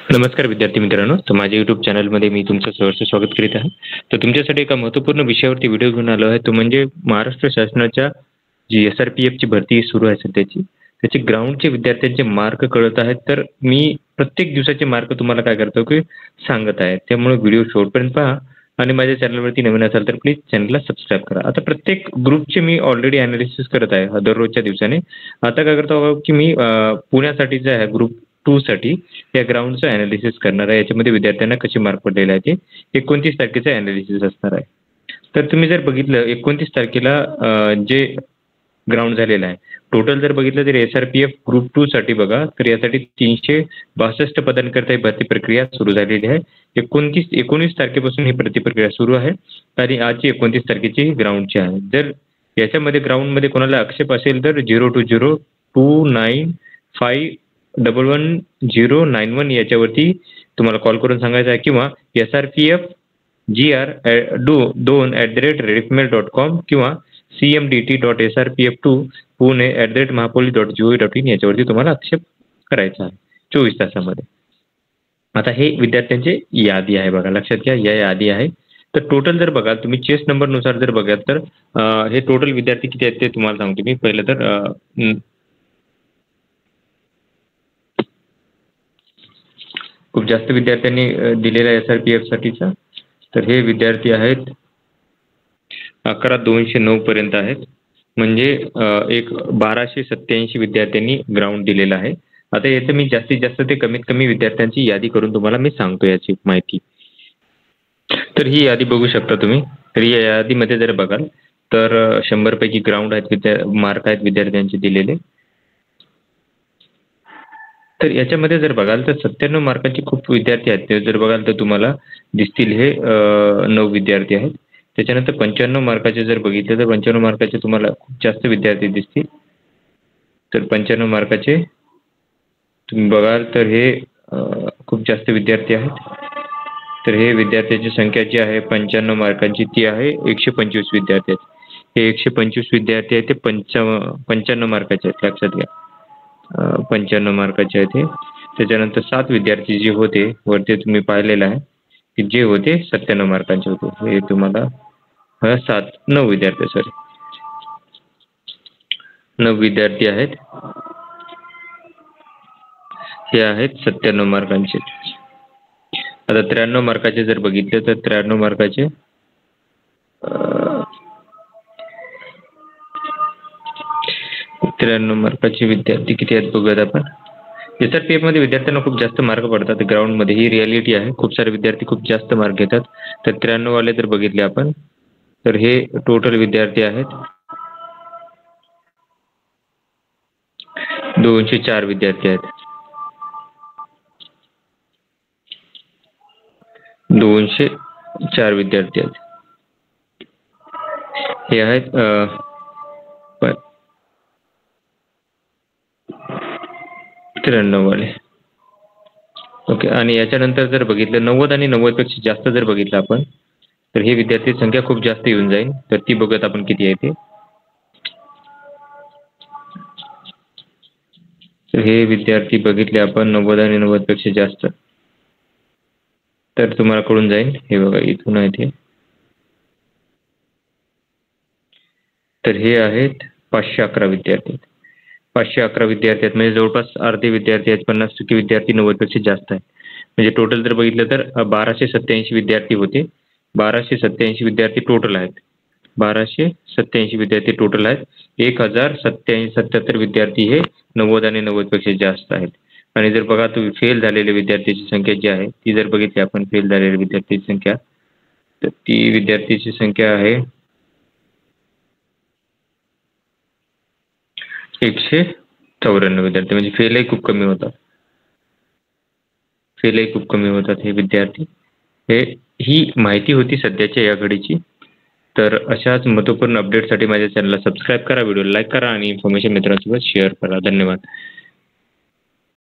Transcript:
नमस्कार विद्यार्थी मित्रांनो, तर माझ्या यूट्यूब चॅनलमध्ये मी तुमचं सहर्ष स्वागत करीत आहे. तर तुमच्यासाठी एका महत्त्वपूर्ण विषयावरती व्हिडिओ घेऊन आलो आहे, तो म्हणजे महाराष्ट्र शासनाच्या जी SRPFची भरती सुरू आहे सध्याची, त्याचे ग्राउंडचे विद्यार्थ्यांचे मार्क कळत आहेत. तर मी प्रत्येक दिवसाचे मार्क तुम्हाला काय करतो की सांगत आहे. त्यामुळे व्हिडिओ शेवटपर्यंत पहा आणि माझ्या चॅनलवरती नवीन असाल तर प्लीज चॅनलला सबस्क्राईब करा. आता प्रत्येक ग्रुपचे मी ऑलरेडी ॲनालिसिस करत आहे दररोजच्या दिवसाने. आता काय करतो की मी पुण्यासाठी जे आहे ग्रुप 2 साठी या ग्राउंडचं ॲनालिसिस करणार आहे. याच्यामध्ये विद्यार्थ्यांना कसे मार्क पडलेले आहे ते 29 तारखेचं ॲनालिसिस असणार आहे. तर तुम्ही जर बघितलं 29 तारखेला जे ग्राउंड झालेलं आहे, टोटल जर बघितलं तर SRPF ग्रुप 2 साठी बघा, तर यासाठी 362 पदांकरता ही भरती प्रक्रिया सुरू झालेली आहे. 19 तारखेपासून ही भरती प्रक्रिया सुरू आहे आणि आजची 29 तारखेची ग्राउंडची आहे. जर याच्यामध्ये ग्राउंडमध्ये कोणाला आक्षेप असेल तर 020295111091 याच्यावरती तुम्हाला कॉल करून सांगायचं आहे किंवा SRPFGR2@redifmail.com किंवा cmdt.srpf2pune@mahapolis.gov.in याच्यावरती तुम्हाला आक्षेप करायचा आहे 24 तासामध्ये. आता हे विद्यार्थ्यांची यादी आहे बघा, लक्षात घ्या या यादी आहे. तर टोटल जर बघाल तुम्ही चेस नंबरनुसार जर बघाल तर हे टोटल विद्यार्थी किती आहेत ते तुम्हाला सांगतो मी. पहिलं तर खूप जास्त विद्यार्थ्यांनी दिलेला SRPFसाठीचा, तर हे विद्यार्थी आहेत 11,209 पर्यंत आहेत. म्हणजे एक 1287 विद्यार्थ्यांनी ग्राउंड दिलेला आहे. आता याचं मी जास्तीत जास्त ते कमीत कमी विद्यार्थ्यांची यादी करून तुम्हाला मी सांगतो याची माहिती. तर ही यादी बघू शकता तुम्ही. तर या यादीमध्ये जर बघाल तर 100 पैकी ग्राउंड आहेत, मार्क आहेत विद्यार्थ्यांचे दिलेले. तर याच्यामध्ये जर बघाल तर 97 मार्काचे खूप विद्यार्थी आहेत. ते जर बघाल तर तुम्हाला दिसतील हे 9 विद्यार्थी आहेत. त्याच्यानंतर 95 मार्काचे जर बघितले तर 95 मार्काचे तुम्हाला खूप जास्त विद्यार्थी दिसतील. तर 95 मार्काचे तुम्ही बघाल तर हे खूप जास्त विद्यार्थी आहेत. तर हे विद्यार्थ्याची संख्या जी आहे 95 मार्कांची ती आहे 125 विद्यार्थी आहेत. हे 125 विद्यार्थी आहेत ते 95 मार्काचे आहेत, लक्षात घ्या. 95 मार्काचे आहेत हे. त्याच्यानंतर 7 विद्यार्थी जे होते वरती तुम्ही पाहिलेलं आहे की जे होते 97 मार्कांचे होते. हे तुम्हाला 9 विद्यार्थी 9 विद्यार्थी आहेत. हे आहेत 97 मार्कांचे. आता 93 मार्काचे जर बघितले तर 93 मार्काचे 93 मार्काचे विद्यार्थी किती आहेत बघूयात आपण. SRPF मध्ये विद्यार्थ्यांना खूप जास्त मार्क पडतात ग्राउंडमध्ये, ही रियालिटी आहे. खूप सारे विद्यार्थी खूप जास्त मार्क घेतात. तर 93 वाले जर बघितले आपण तर हे टोटल विद्यार्थी आहेत 204 विद्यार्थी आहेत. 204 विद्यार्थी आहेत. हे आहेत 93 वाले. ओके. आणि याच्यानंतर जर बघितलं 90 आणि 90 पेक्षा जास्त जर बघितलं आपण तर ही विद्यार्थी संख्या खूप जास्त येऊन जाईल. तर ती बघत आपण किती आहे ते. तर हे विद्यार्थी बघितले आपण 90 आणि 90 पेक्षा जास्त, तर तुम्हाला कळून जाईल. हे बघा इथून आहे ते. तर हे आहेत 511 विद्यार्थी. 511 विद्यार्थी आहेत म्हणजे जवळपास अर्धे विद्यार्थी आहेत. 50% विद्यार्थी 90 पेक्षा जास्त आहेत. म्हणजे टोटल जर बघितलं तर 1287 विद्यार्थी होते. 1287 विद्यार्थी टोटल आहेत. 1287 विद्यार्थी टोटल आहेत. 1077 विद्यार्थी हे 90 आणि 90 पेक्षा जास्त आहेत. आणि जर बघा तुम्ही फेल झालेल्या विद्यार्थ्यांची संख्या जी आहे ती जर बघितली आपण, फेल झालेल्या विद्यार्थ्यांची संख्या, तर ती विद्यार्थ्यांची संख्या आहे 194 विद्यार्थी. म्हणजे फेलही खूप कमी होतात. फेलही खूप कमी होतात हे विद्यार्थी. ही माहिती होती सध्याच्या या घडीची. तर अशाच महत्त्वपूर्ण अपडेटसाठी माझ्या चॅनलला सबस्क्राईब करा, व्हिडिओ लाईक करा आणि इन्फॉर्मेशन मित्रांसोबत शेअर करा. धन्यवाद.